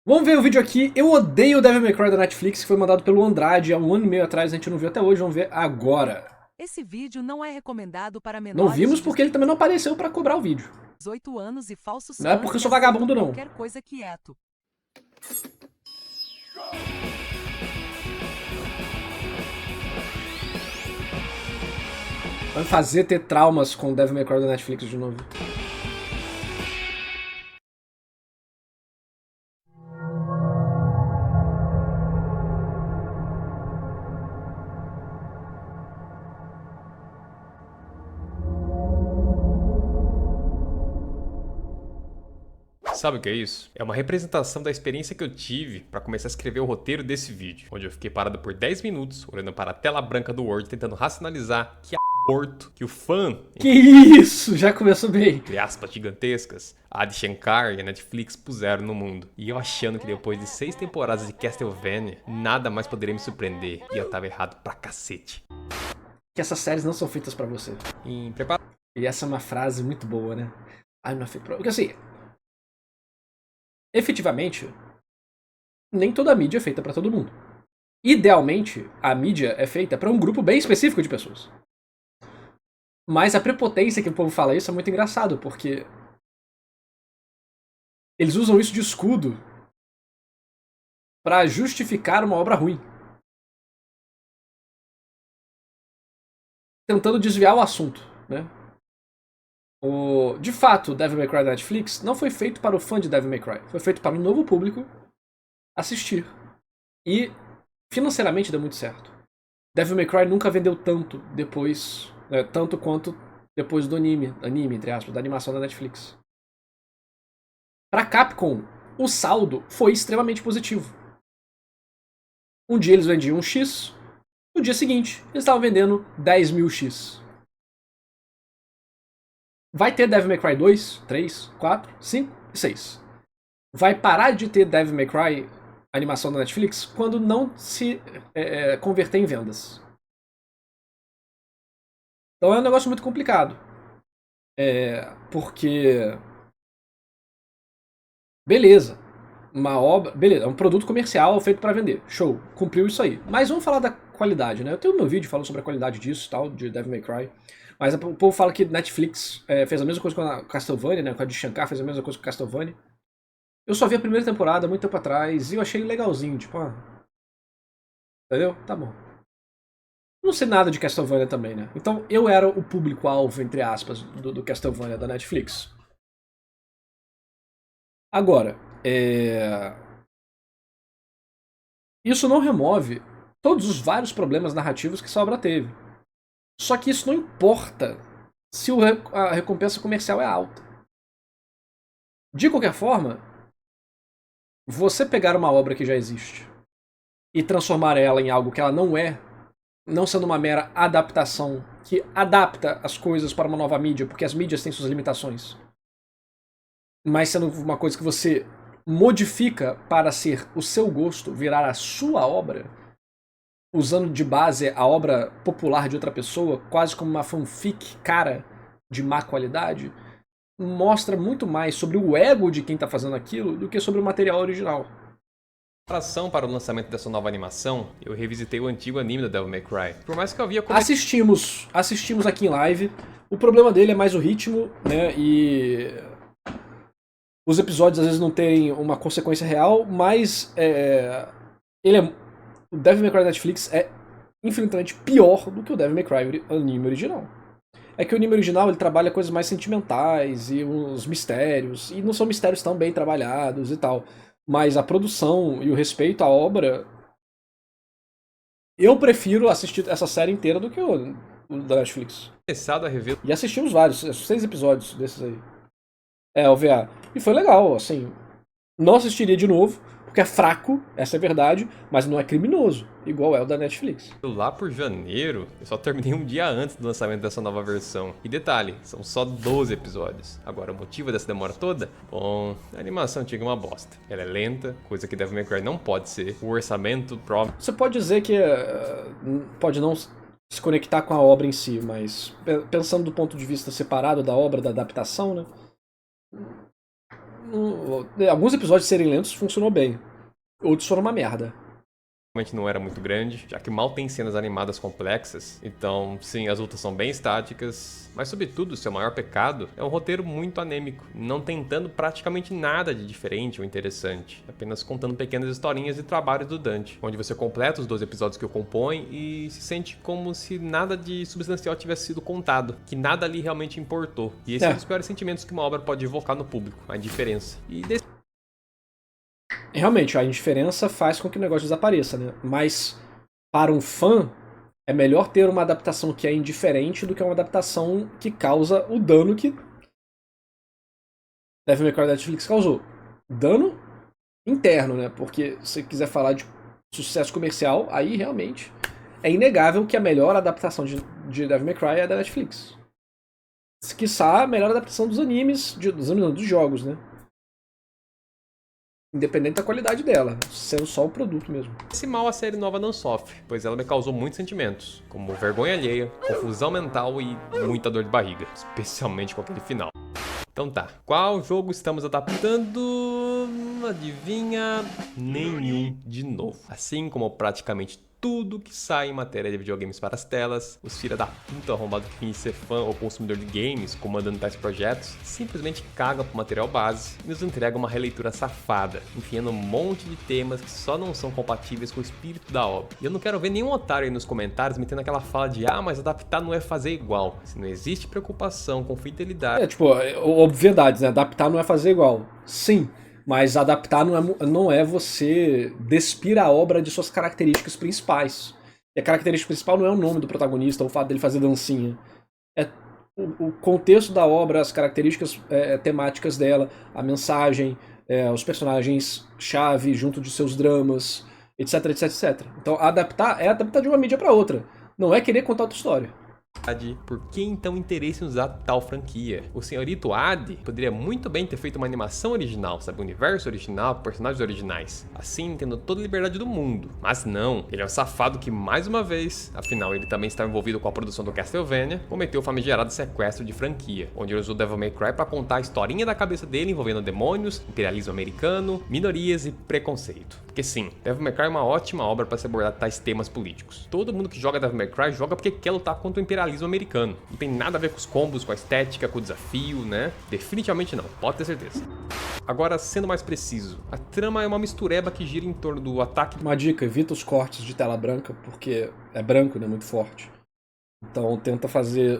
Vamos ver o vídeo aqui. Eu odeio o Devil May Cry da Netflix, que foi mandado pelo Andrade há 1 ano e meio atrás. A gente não viu até hoje, vamos ver agora. Esse vídeo não é recomendado para Não menores vimos de porque ele também não apareceu pra cobrar o vídeo. 18 anos e falsos Não é fãs porque eu que sou aceitam vagabundo, não. qualquer coisa quieto. Vai fazer ter traumas com o Devil May Cry da Netflix de novo. Sabe o que é isso? É uma representação da experiência que eu tive para começar a escrever o roteiro desse vídeo, onde eu fiquei parado por 10 minutos, olhando para a tela branca do Word, tentando racionalizar que aborto que o fã, Que isso? Já começou bem. entre aspas gigantescas, a Adi Shankar e a Netflix puseram no mundo. E eu achando que depois de 6 temporadas de Castlevania, nada mais poderia me surpreender. E eu tava errado pra cacete. Que essas séries não são feitas pra você. Em preparo. E essa é uma frase muito boa, né? I'm not fit pra... Porque assim, efetivamente, nem toda a mídia é feita pra todo mundo. Idealmente, a mídia é feita pra um grupo bem específico de pessoas. Mas a prepotência que o povo fala isso é muito engraçado, porque eles usam isso de escudo pra justificar uma obra ruim. Tentando desviar o assunto, né? De fato, Devil May Cry da Netflix não foi feito para o fã de Devil May Cry. Foi feito para um novo público assistir. E financeiramente deu muito certo. Devil May Cry nunca vendeu tanto depois, tanto quanto depois do anime, entre aspas, da animação da Netflix. Para Capcom, o saldo foi extremamente positivo. Um dia eles vendiam um X, no dia seguinte eles estavam vendendo 10 mil X. Vai ter Devil May Cry 2, 3, 4, 5 e 6. Vai parar de ter Devil May Cry animação da Netflix quando não se converter em vendas. Então é um negócio muito complicado. Porque. Beleza. Uma obra. Beleza, é um produto comercial feito para vender. Show. Cumpriu isso aí. Mas vamos falar da qualidade, né? Eu tenho meu vídeo falando sobre a qualidade disso e tal, de Devil May Cry. Mas o povo fala que Netflix fez a mesma coisa com a Castlevania, né? Com a de Shankar fez a mesma coisa com a Castlevania. Eu só vi a primeira temporada muito tempo atrás e eu achei legalzinho, tipo, entendeu? Tá bom. Não sei nada de Castlevania também, né? Então eu era o público-alvo, entre aspas, do Castlevania da Netflix. Agora, isso não remove todos os vários problemas narrativos que essa obra teve. Só que isso não importa se a recompensa comercial é alta. De qualquer forma, você pegar uma obra que já existe e transformar ela em algo que ela não é, não sendo uma mera adaptação que adapta as coisas para uma nova mídia, porque as mídias têm suas limitações, mas sendo uma coisa que você modifica para ser o seu gosto, virar a sua obra, usando de base a obra popular de outra pessoa, quase como uma fanfic cara de má qualidade, mostra muito mais sobre o ego de quem está fazendo aquilo do que sobre o material original. Preparação para o lançamento dessa nova animação, eu revisitei o antigo anime da Devil May Cry. Por mais que eu havia Assistimos aqui em live. O problema dele é mais o ritmo, né? E os episódios às vezes não têm uma consequência real, mas o Devil May Cry Netflix é infinitamente pior do que o Devil May Cry anime original. É que o anime original ele trabalha coisas mais sentimentais e uns mistérios, e não são mistérios tão bem trabalhados e tal. Mas a produção e o respeito à obra. Eu prefiro assistir essa série inteira do que o da Netflix. começado a rever E assistimos vários, 6 episódios desses aí. OVA. E foi legal, assim. Não assistiria de novo, porque é fraco, essa é a verdade, mas não é criminoso, igual é o da Netflix. lá por janeiro, eu só terminei um dia antes do lançamento dessa nova versão. E detalhe, são só 12 episódios. Agora, o motivo dessa demora toda? Bom, a animação antiga é uma bosta. Ela é lenta, coisa que Devil May Cry não pode ser. O orçamento Você pode dizer que pode não se conectar com a obra em si, mas pensando do ponto de vista separado da obra, da adaptação, né? Alguns episódios serem lentos funcionou bem. Outros foram uma merda. Realmente não era muito grande, já que mal tem cenas animadas complexas. Então, sim, as lutas são bem estáticas. Mas, sobretudo, seu maior pecado é um roteiro muito anêmico, não tentando praticamente nada de diferente ou interessante, apenas contando pequenas historinhas e trabalhos do Dante, onde você completa os 12 episódios que o compõem e se sente como se nada de substancial tivesse sido contado, que nada ali realmente importou. E esse é um dos piores sentimentos que uma obra pode evocar no público, a indiferença. Realmente, a indiferença faz com que o negócio desapareça, né? Mas, para um fã, é melhor ter uma adaptação que é indiferente do que uma adaptação que causa o dano que Devil May Cry da Netflix causou. Dano interno, né? Porque se você quiser falar de sucesso comercial, aí realmente é inegável que a melhor adaptação de Devil May Cry é a da Netflix. Quiçá a melhor adaptação dos animes, dos jogos, né? Independente da qualidade dela, sendo só o produto mesmo. Esse mal a série nova não sofre, pois ela me causou muitos sentimentos, como vergonha alheia, confusão mental e muita dor de barriga, especialmente com aquele final. Então tá, qual jogo estamos adaptando? Adivinha? Nenhum de novo. Assim como praticamente tudo que sai em matéria de videogames para as telas, os filha da puta arrombado que finge ser fã ou consumidor de games, comandando tais projetos, simplesmente cagam pro material base e nos entregam uma releitura safada, enfiando um monte de temas que só não são compatíveis com o espírito da obra. E eu não quero ver nenhum otário aí nos comentários metendo aquela fala de mas adaptar não é fazer igual. Se não existe preocupação com fidelidade... Obviedades, né? Adaptar não é fazer igual. Sim. Mas adaptar não é você despir a obra de suas características principais. E a característica principal não é o nome do protagonista, ou o fato dele fazer dancinha. É o contexto da obra, as características temáticas dela, a mensagem, os personagens-chave junto de seus dramas, etc, etc, etc. Então adaptar é adaptar de uma mídia para outra. Não é querer contar outra história. Por que então interesse em usar tal franquia? O senhorito Adi poderia muito bem ter feito uma animação original, sabe? Um universo original, com personagens originais. Assim, tendo toda a liberdade do mundo. Mas não, ele é um safado que, mais uma vez, afinal ele também está envolvido com a produção do Castlevania, cometeu o famigerado sequestro de franquia, onde ele usou Devil May Cry para contar a historinha da cabeça dele envolvendo demônios, imperialismo americano, minorias e preconceito. Porque sim, Devil May Cry é uma ótima obra para se abordar tais temas políticos. Todo mundo que joga Devil May Cry joga porque quer lutar contra o imperialismo americano. Não tem nada a ver com os combos, com a estética, com o desafio, né? Definitivamente não, pode ter certeza. Agora, sendo mais preciso, a trama é uma mistureba que gira em torno do ataque... Uma dica, evita os cortes de tela branca, porque é branco, né? Muito forte. Então tenta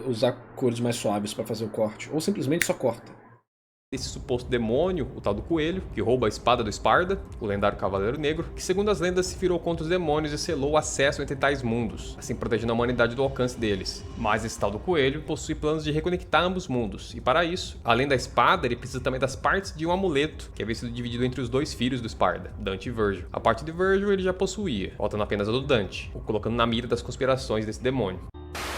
usar cores mais suaves para fazer o corte. Ou simplesmente só corta. Esse suposto demônio, o tal do coelho, que rouba a espada do Sparda, o lendário Cavaleiro Negro, que segundo as lendas se virou contra os demônios e selou o acesso entre tais mundos, assim protegendo a humanidade do alcance deles. Mas esse tal do coelho possui planos de reconectar ambos mundos, e para isso, além da espada, ele precisa também das partes de um amuleto, que havia sido dividido entre os dois filhos do Sparda, Dante e Virgil. A parte de Virgil ele já possuía, faltando apenas a do Dante, o colocando na mira das conspirações desse demônio.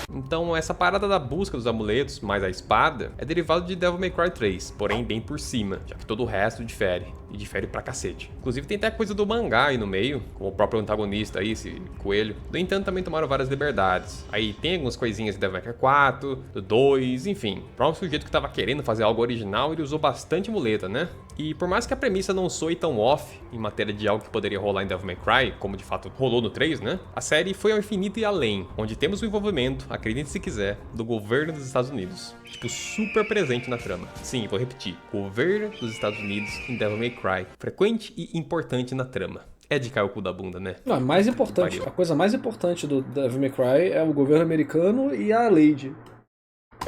Então, essa parada da busca dos amuletos, mais a espada, é derivado de Devil May Cry 3, porém bem por cima, já que todo o resto difere, e difere pra cacete. Inclusive tem até coisa do mangá aí no meio, com o próprio antagonista aí, esse coelho. No entanto, também tomaram várias liberdades. Aí tem algumas coisinhas de Devil May Cry 4, do 2, enfim. Pra um sujeito que tava querendo fazer algo original, ele usou bastante muleta, né? E por mais que a premissa não soe tão off, em matéria de algo que poderia rolar em Devil May Cry, como de fato rolou no 3, né? A série foi ao infinito e além, onde temos o envolvimento, acredite se quiser, do governo dos Estados Unidos. Tipo, super presente na trama. Sim, vou repetir. Governo dos Estados Unidos em Devil May Cry. Frequente e importante na trama. É de cair o cu da bunda, né? Não, mais importante. A coisa mais importante do Devil May Cry é o governo americano e a Lady.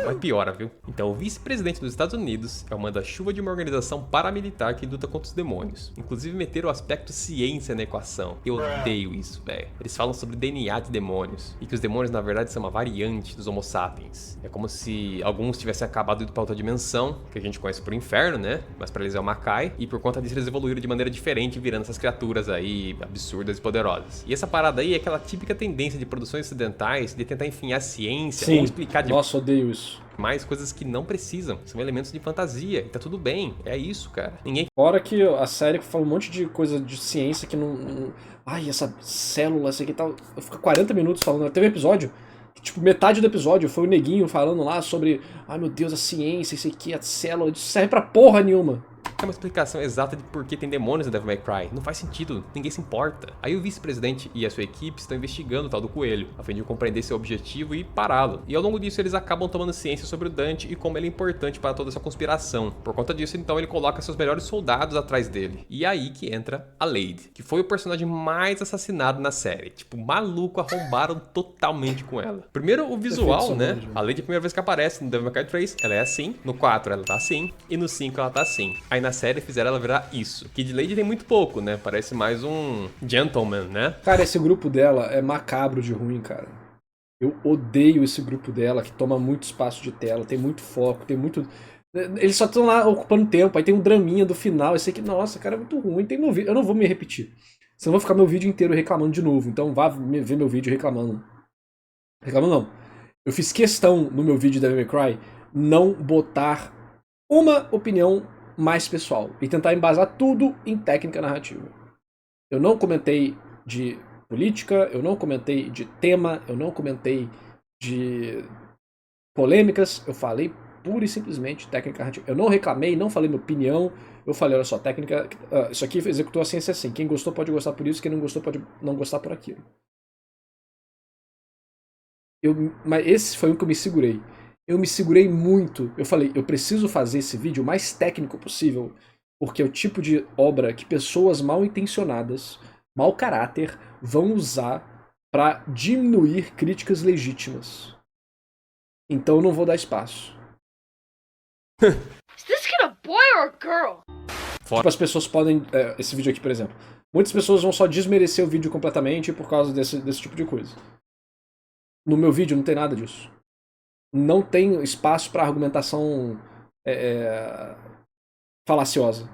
Mas piora, viu? Então, o vice-presidente dos Estados Unidos é o manda-chuva de uma organização paramilitar que luta contra os demônios. Inclusive, meteram o aspecto ciência na equação. Eu odeio isso, velho. Eles falam sobre DNA de demônios. E que os demônios, na verdade, são uma variante dos Homo sapiens. É como se alguns tivessem acabado indo pra outra dimensão, que a gente conhece por inferno, né? Mas pra eles é o Makai. E por conta disso, eles evoluíram de maneira diferente, virando essas criaturas aí absurdas e poderosas. E essa parada aí é aquela típica tendência de produções ocidentais de tentar enfiar ciência. Sim. Ou explicar de... Nossa, odeio isso. Mais coisas que não precisam, são elementos de fantasia, e tá tudo bem, é isso, cara. Ninguém... Fora que a série fala um monte de coisa de ciência que não... Ai, essa célula, isso aqui e tal... Fica 40 minutos falando, teve um episódio, tipo, metade do episódio foi o neguinho falando lá sobre... Ai, meu Deus, a ciência, isso aqui, a célula, isso serve pra porra nenhuma. É uma explicação exata de por que tem demônios em Devil May Cry. Não faz sentido, ninguém se importa. Aí o vice-presidente e a sua equipe estão investigando o tal do coelho, a fim de compreender seu objetivo e pará-lo. E ao longo disso eles acabam tomando ciência sobre o Dante e como ele é importante para toda essa conspiração. Por conta disso, então, ele coloca seus melhores soldados atrás dele. E é aí que entra a Lady, que foi o personagem mais assassinado na série. Tipo, maluco, arrombaram totalmente com ela. Primeiro, o visual, né? A Lady, a primeira vez que aparece no Devil May Cry 3, ela é assim. No 4, ela tá assim. E no 5, ela tá assim. Aí na série fizeram ela virar isso. Kid Lady tem muito pouco, né? Parece mais um gentleman, né? Cara, esse grupo dela é macabro de ruim, cara. Eu odeio esse grupo dela, que toma muito espaço de tela, tem muito foco, tem muito... Eles só estão lá ocupando tempo, aí tem um draminha do final, eu sei que, nossa, cara, é muito ruim, tem meu vídeo, eu não vou me repetir. Senão eu vou ficar meu vídeo inteiro reclamando de novo, então vá ver meu vídeo reclamando. Reclamando não. Eu fiz questão no meu vídeo da Devil May Cry não botar uma opinião mais pessoal e tentar embasar tudo em técnica narrativa. Eu não comentei de política, eu não comentei de tema, eu não comentei de polêmicas, eu falei pura e simplesmente técnica narrativa. Eu não reclamei, não falei minha opinião, eu falei, olha só, técnica, isso aqui executou a ciência assim, quem gostou pode gostar por isso, quem não gostou pode não gostar por aquilo. Mas esse foi o que eu me segurei. Eu me segurei muito. Eu falei, eu preciso fazer esse vídeo o mais técnico possível, porque é o tipo de obra que pessoas mal intencionadas, mau caráter, vão usar para diminuir críticas legítimas. Então eu não vou dar espaço. Is this kid a boy or a girl? Tipo, as pessoas podem... esse vídeo aqui, por exemplo. Muitas pessoas vão só desmerecer o vídeo completamente por causa desse tipo de coisa. No meu vídeo não tem nada disso. Não tem espaço para argumentação falaciosa.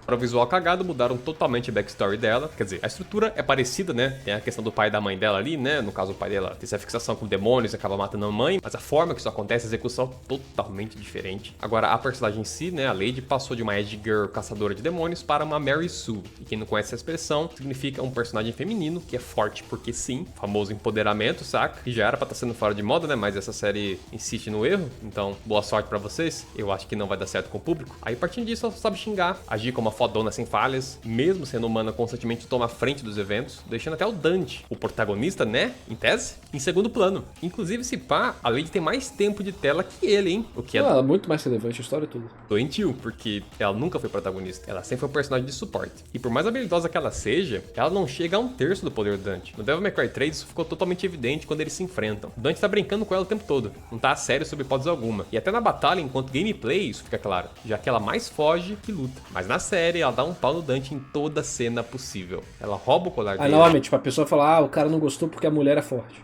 Para o visual cagado, mudaram totalmente a backstory dela. Quer dizer, a estrutura é parecida, né? Tem a questão do pai e da mãe dela ali, né? No caso, o pai dela tem essa fixação com demônios e acaba matando a mãe. Mas a forma que isso acontece, a execução é totalmente diferente. Agora, a personagem em si, né? A Lady passou de uma Edge Girl caçadora de demônios para uma Mary Sue. E quem não conhece essa expressão, significa um personagem feminino que é forte porque sim. Famoso empoderamento, saca? Que já era pra estar sendo fora de moda, né? Mas essa série insiste no erro. Então, boa sorte pra vocês. Eu acho que não vai dar certo com o público. Aí, partindo disso, ela sabe xingar, agir como uma fodona sem falhas, mesmo sendo humana, constantemente toma a frente dos eventos, deixando até o Dante, o protagonista, né, em tese, em segundo plano. Inclusive, se pá, a Lady tem mais tempo de tela que ele, hein? O que é muito mais relevante, a história toda. Doentio, porque ela nunca foi protagonista, ela sempre foi um personagem de suporte. E por mais habilidosa que ela seja, ela não chega a um terço do poder do Dante. No Devil May Cry 3, isso ficou totalmente evidente quando eles se enfrentam. O Dante tá brincando com ela o tempo todo, não tá a sério sobre hipótese alguma. E até na batalha, enquanto gameplay, isso fica claro, já que ela mais foge que luta. Mas na série, ela dá um pau no Dante em toda cena possível. Ela rouba o colar dele. Novamente, tipo, a pessoa fala, o cara não gostou porque a mulher é forte.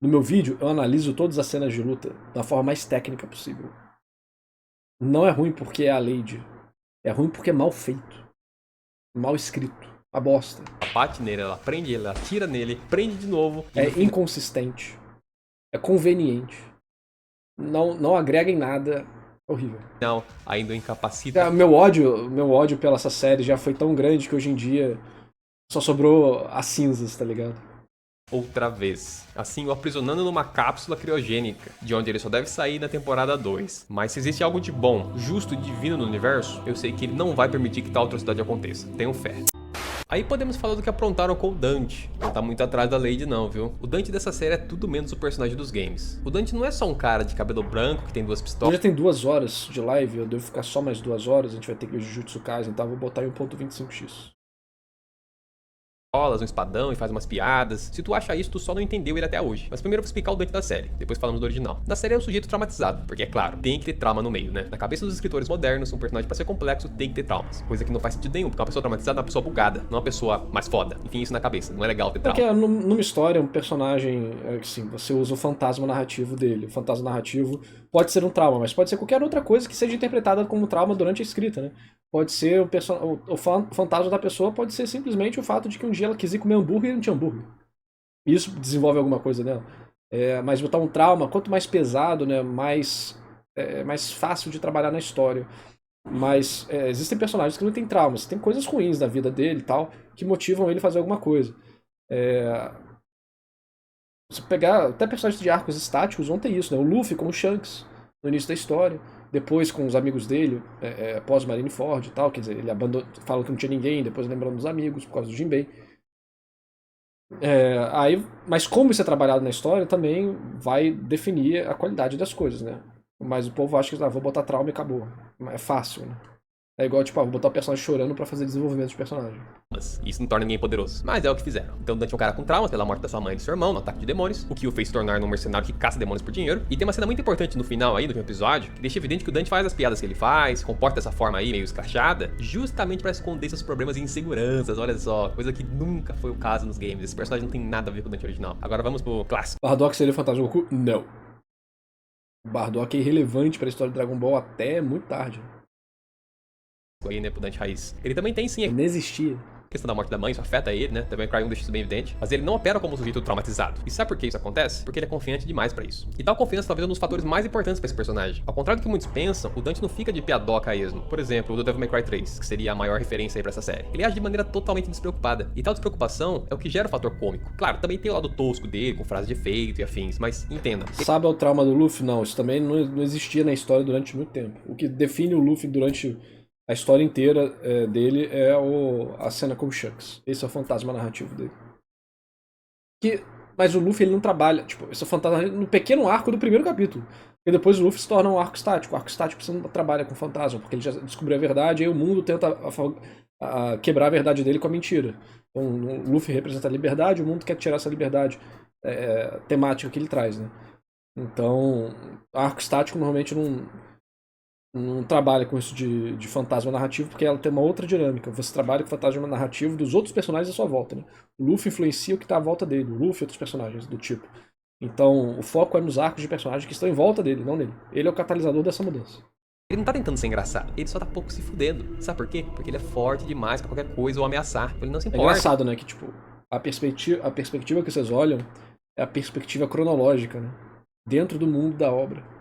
No meu vídeo, eu analiso todas as cenas de luta da forma mais técnica possível. Não é ruim porque é a Lady. É ruim porque é mal feito. Mal escrito. A bosta. Ela bate nele, ela prende ele, ela atira nele, prende de novo. É inconsistente. É conveniente. Não agrega em nada. Horrível. Não, ainda incapacita. Meu ódio pela essa série já foi tão grande que hoje em dia só sobrou as cinzas, tá ligado? Outra vez. Assim, o aprisionando numa cápsula criogênica, de onde ele só deve sair na temporada 2. Mas se existe algo de bom, justo e divino no universo, eu sei que ele não vai permitir que tal atrocidade aconteça. Tenho fé. Aí podemos falar do que aprontaram com o Dante. Não tá muito atrás da Lady não, viu? O Dante dessa série é tudo menos o personagem dos games. O Dante não é só um cara de cabelo branco que tem duas pistolas. Já tem 2 horas de live, eu devo ficar só mais 2 horas, a gente vai ter que ver Jujutsu Kaisen, então eu vou botar em 1.25x. Um espadão e faz umas piadas. Se tu acha isso, tu só não entendeu ele até hoje. Mas primeiro eu vou explicar o Dante da série, depois falamos do original. Na série é um sujeito traumatizado, porque é claro, tem que ter trauma no meio, né? Na cabeça dos escritores modernos, um personagem pra ser complexo tem que ter traumas. Coisa que não faz sentido nenhum, porque uma pessoa traumatizada é uma pessoa bugada, não uma pessoa mais foda. Enfim, isso na cabeça, não é legal ter trauma. Porque numa história, um personagem, assim, você usa o fantasma narrativo dele. O fantasma narrativo pode ser um trauma, mas pode ser qualquer outra coisa que seja interpretada como trauma durante a escrita, né? Pode ser o fantasma da pessoa, pode ser simplesmente o fato de que um dia ela quis ir comer hambúrguer e não tinha hambúrguer. Isso desenvolve alguma coisa dela. Mas botar um trauma, quanto mais pesado, né, mais fácil de trabalhar na história. Mas existem personagens que não têm traumas, tem coisas ruins na vida dele e tal, que motivam ele a fazer alguma coisa. Se pegar até personagens de arcos estáticos vão ter isso, né? O Luffy com o Shanks no início da história. depois com os amigos dele, pós Marineford e tal, quer dizer, ele fala que não tinha ninguém, depois lembrando dos amigos por causa do Jinbei. Mas como isso é trabalhado na história também vai definir a qualidade das coisas, né? Mas o povo acha que vou botar trauma e acabou. É fácil, né? É igual, tipo, vou botar o personagem chorando pra fazer desenvolvimento de personagem. Isso não torna ninguém poderoso. Mas é o que fizeram. Então Dante é um cara com traumas pela morte da sua mãe e do seu irmão no ataque de demônios, o que o fez se tornar um mercenário que caça demônios por dinheiro. E tem uma cena muito importante no final aí, do último episódio, que deixa evidente que o Dante faz as piadas que ele faz, se comporta dessa forma aí, meio escrachada, justamente pra esconder seus problemas e inseguranças, olha só. Coisa que nunca foi o caso nos games. Esse personagem não tem nada a ver com o Dante original. Agora vamos pro clássico. Bardock seria o Fantasma Goku? Não. Bardock é irrelevante pra história de Dragon Ball até muito tarde. Aí, né, pro Dante raiz. Ele também tem sim Ele não existia. a questão da morte da mãe, isso afeta ele, né? Devil May Cry 1 deixa isso bem evidente. Mas ele não opera como um sujeito traumatizado. E sabe por que isso acontece? Porque ele é confiante demais pra isso. E tal confiança talvez é um dos fatores mais importantes pra esse personagem. Ao contrário do que muitos pensam, o Dante não fica de piadoca a esmo. Por exemplo, o do Devil May Cry 3, que seria a maior referência aí pra essa série. Ele age de maneira totalmente despreocupada. E tal despreocupação é o que gera o fator cômico. Claro, também tem o lado tosco dele, com frases de efeito e afins, mas entenda. Sabe o trauma do Luffy? Não, isso também não existia na história durante muito tempo. O que define o Luffy durante a história inteira dele é a cena com o Shanks. Esse é o fantasma narrativo dele. Mas o Luffy ele não trabalha. Tipo, esse é o fantasma no pequeno arco do primeiro capítulo. E depois o Luffy se torna um arco estático. O arco estático você não trabalha com fantasma, porque ele já descobriu a verdade e aí o mundo tenta quebrar a verdade dele com a mentira. Então o Luffy representa a liberdade, o mundo quer tirar essa liberdade temática que ele traz, né? Então, arco estático normalmente não trabalha com isso de fantasma narrativo, porque ela tem uma outra dinâmica. Você trabalha com o fantasma narrativo dos outros personagens à sua volta, né? O Luffy influencia o que está à volta dele, o Luffy e outros personagens do tipo. Então, o foco é nos arcos de personagens que estão em volta dele, não nele. Ele é o catalisador dessa mudança. Ele não tá tentando ser engraçado, ele só tá pouco se fudendo. Sabe por quê? Porque ele é forte demais pra qualquer coisa ou ameaçar. Ele não se É importa. engraçado, né? Que, tipo, a perspectiva que vocês olham é a perspectiva cronológica, né? Dentro do mundo da obra.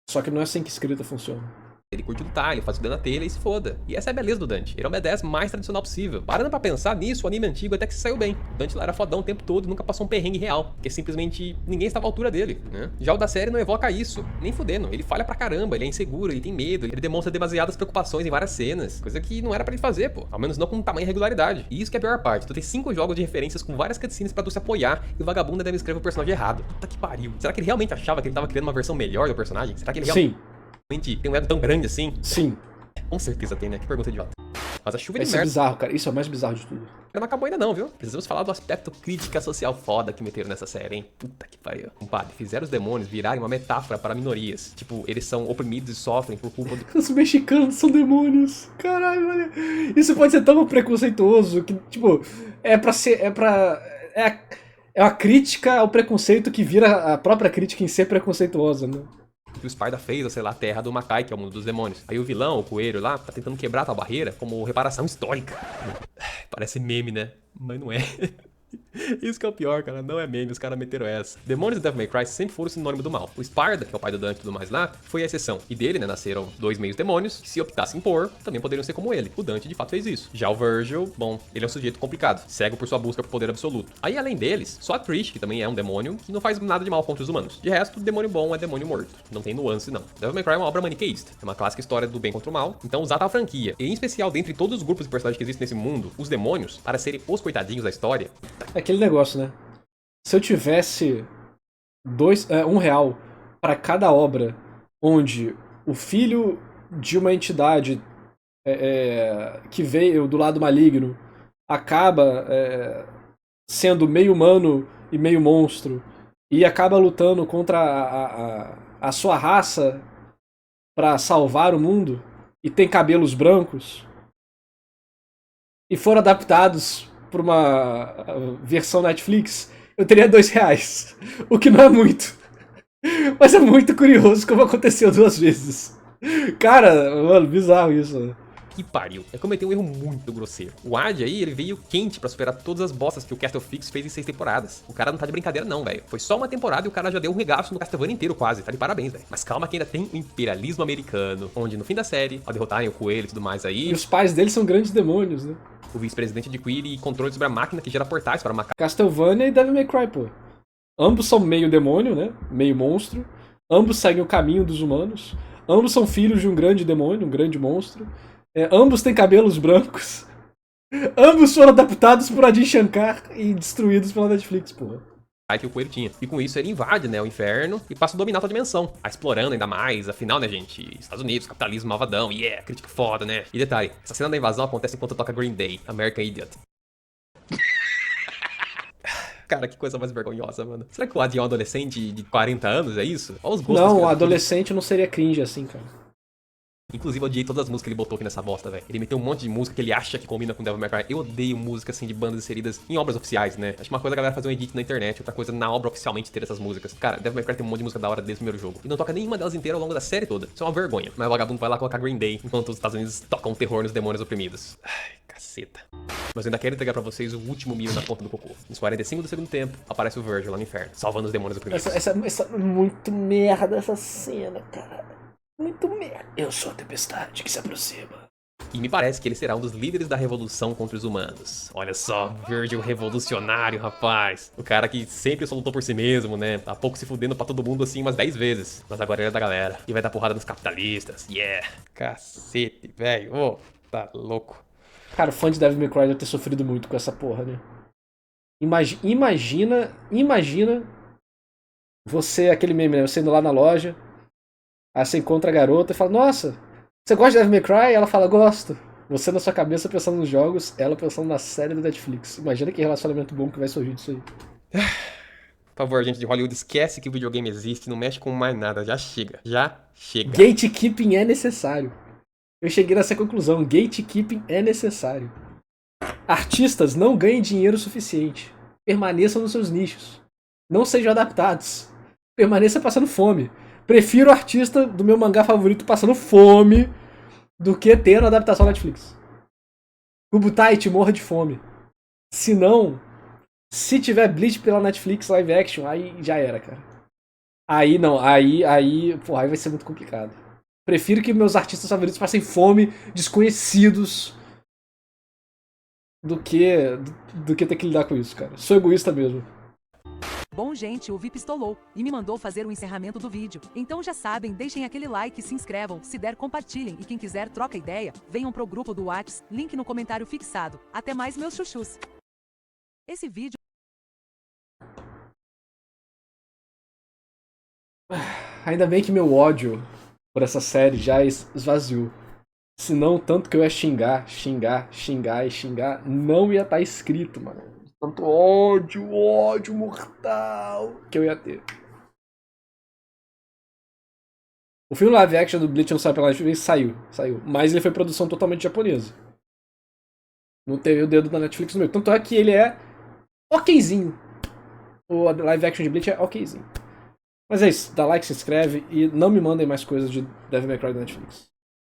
Só que não é assim que escrita funciona. Ele curte lutar, ele faz o dano na telha e se foda. E essa é a beleza do Dante. Ele é o B10 mais tradicional possível. Parando pra pensar nisso, o anime antigo até que se saiu bem. O Dante lá era fodão o tempo todo e nunca passou um perrengue real. Porque simplesmente ninguém estava à altura dele, né? Já o da série não evoca isso. Nem fudendo. Ele falha pra caramba, ele é inseguro, ele tem medo, ele demonstra demasiadas preocupações em várias cenas. Coisa que não era pra ele fazer, pô. Ao menos não com tamanha regularidade. E isso que é a pior parte. Tu tem 5 jogos de referências com várias cutscenes pra tu se apoiar e o vagabundo deve escrever o personagem errado. Puta que pariu. Será que ele realmente achava que ele tava criando uma versão melhor do personagem? Será que ele realmente... Sim. tem um ego tão grande assim? Sim. Com certeza tem, né? Que pergunta idiota. Mas a chuva de Isso é merda bizarro, cara. Isso é o mais bizarro de tudo. não acabou ainda não, viu? Precisamos falar do aspecto crítica social foda que meteram nessa série, hein? Puta que pariu. Compadre, fizeram os demônios virarem uma metáfora para minorias. Tipo, eles são oprimidos e sofrem por culpa do... Os mexicanos são demônios. Caralho, olha. Isso pode ser tão preconceituoso que, tipo, é uma crítica ao preconceito que vira a própria crítica em ser preconceituosa, né? que o Sparda fez, ou sei lá, a terra do Makai, que é o mundo dos demônios. Aí o vilão, o coelho lá, tá tentando quebrar a tal barreira como reparação histórica. Parece meme, né? Mas não é. Isso que é o pior, cara, não é meme, os caras meteram essa. Demônios do Devil May Cry sempre foram sinônimo do mal. O Sparda, que é o pai do Dante e tudo mais lá, foi a exceção. E dele, né, nasceram 2 meios demônios, que se optassem por, também poderiam ser como ele. O Dante, de fato, fez isso. Já o Virgil, bom, ele é um sujeito complicado, cego por sua busca por poder absoluto. Aí, além deles, só a Trish, que também é um demônio, que não faz nada de mal contra os humanos. De resto, demônio bom é demônio morto. Não tem nuance, não. Devil May Cry é uma obra maniqueísta. É uma clássica história do bem contra o mal. Então, usar tal franquia, e em especial dentre todos os grupos de personagens que existem nesse mundo, os demônios, para serem os coitadinhos da história... É aquele negócio, né? Se eu tivesse R$1 para cada obra onde o filho de uma entidade que veio do lado maligno acaba sendo meio humano e meio monstro e acaba lutando contra a sua raça para salvar o mundo e tem cabelos brancos e foram adaptados para uma versão Netflix, eu teria R$2, o que não é muito. Mas é muito curioso como aconteceu 2 vezes. Cara, mano, bizarro isso. Que pariu. Eu cometi um erro muito grosseiro. O Ad aí, ele veio quente pra superar todas as bostas que o Castle Fix fez em 6 temporadas. O cara não tá de brincadeira não, velho. Foi só uma temporada e o cara já deu um regaço no Castlevania inteiro quase. Tá de parabéns, velho. Mas calma que ainda tem o imperialismo americano, onde no fim da série, ao derrotarem o coelho e tudo mais aí... E os pais dele são grandes demônios, né? O vice-presidente adquire controle sobre a máquina que gera portais para uma... Castlevania e Devil May Cry, pô. Ambos são meio demônio, né? Meio monstro. Ambos seguem o caminho dos humanos. Ambos são filhos de um grande demônio, um grande monstro. Ambos têm cabelos brancos. Ambos foram adaptados por Adin Shankar e destruídos pela Netflix, porra. Que o coelho tinha. E com isso ele invade, né, o inferno e passa a dominar toda a dimensão. Explorando ainda mais, afinal, né, gente, Estados Unidos, capitalismo malvadão, crítica foda, né? E detalhe, essa cena da invasão acontece enquanto toca Green Day, American Idiot. Cara, que coisa mais vergonhosa, mano. Será que o Adi é um adolescente de 40 anos, é isso? Olha os gostos. Não, o adolescente não seria cringe assim, cara. Inclusive, eu odiei todas as músicas que ele botou aqui nessa bosta, velho. Ele meteu um monte de música que ele acha que combina com Devil May Cry. Eu odeio música, assim, de bandas inseridas em obras oficiais, né? Acho que uma coisa é a galera fazer um edit na internet, outra coisa na obra oficialmente ter essas músicas. Cara, Devil May Cry tem um monte de música da hora desde o primeiro jogo. E não toca nenhuma delas inteira ao longo da série toda. Isso é uma vergonha. Mas o vagabundo vai lá colocar Green Day, enquanto os Estados Unidos tocam terror nos demônios oprimidos. Ai, caceta. Mas eu ainda quero entregar pra vocês o último milho na ponta do cocô. Nos 45 do segundo tempo, aparece o Virgil lá no inferno, salvando os demônios oprimidos. Essa é muito merda, essa cena, cara. Muito merda. Eu sou a tempestade que se aproxima. E me parece que ele será um dos líderes da revolução contra os humanos. Olha só, Virgil revolucionário, rapaz. O cara que sempre só lutou por si mesmo, né? Há pouco se fudendo pra todo mundo assim umas 10 vezes. Mas agora ele é da galera. E vai dar porrada nos capitalistas. Yeah. Cacete, velho. Ô, tá louco. Cara, o fã de Devil May Cry deve ter sofrido muito com essa porra, né? Imagina você, aquele meme, né? Você indo lá na loja, aí você encontra a garota e fala, nossa, você gosta de Devil May Cry? E ela fala, gosto. Você na sua cabeça pensando nos jogos, ela pensando na série da Netflix. Imagina que relacionamento bom que vai surgir disso aí. Por favor, gente de Hollywood, esquece que o videogame existe, não mexe com mais nada, já chega. Já chega. Gatekeeping é necessário. Eu cheguei nessa conclusão, gatekeeping é necessário. Artistas não ganhem dinheiro suficiente. Permaneçam nos seus nichos. Não sejam adaptados. Permaneça passando fome. Prefiro o artista do meu mangá favorito passando fome do que tendo adaptação Netflix. Kubutaichi morra de fome. Se não, se tiver Bleach pela Netflix live action, aí já era, cara. Aí não, porra, aí vai ser muito complicado. Prefiro que meus artistas favoritos passem fome, desconhecidos, do que ter que lidar com isso, cara. Sou egoísta mesmo. Bom, gente, o Vi pistolou e me mandou fazer o encerramento do vídeo. Então já sabem, deixem aquele like, se inscrevam, se der compartilhem e quem quiser troca ideia, venham pro grupo do Whats, link no comentário fixado. Até mais, meus chuchus. Esse vídeo... Ainda bem que meu ódio por essa série já esvaziou. Senão, tanto que eu ia xingar, não ia estar escrito, mano. Tanto ódio mortal que eu ia ter. O filme live action do Bleach não saiu pela Netflix, saiu. Mas ele foi produção totalmente japonesa. Não teve o dedo da Netflix no meio. Tanto é que ele é okzinho. O live action de Bleach é okzinho. Mas é isso, dá like, se inscreve e não me mandem mais coisas de Devil May Cry da Netflix.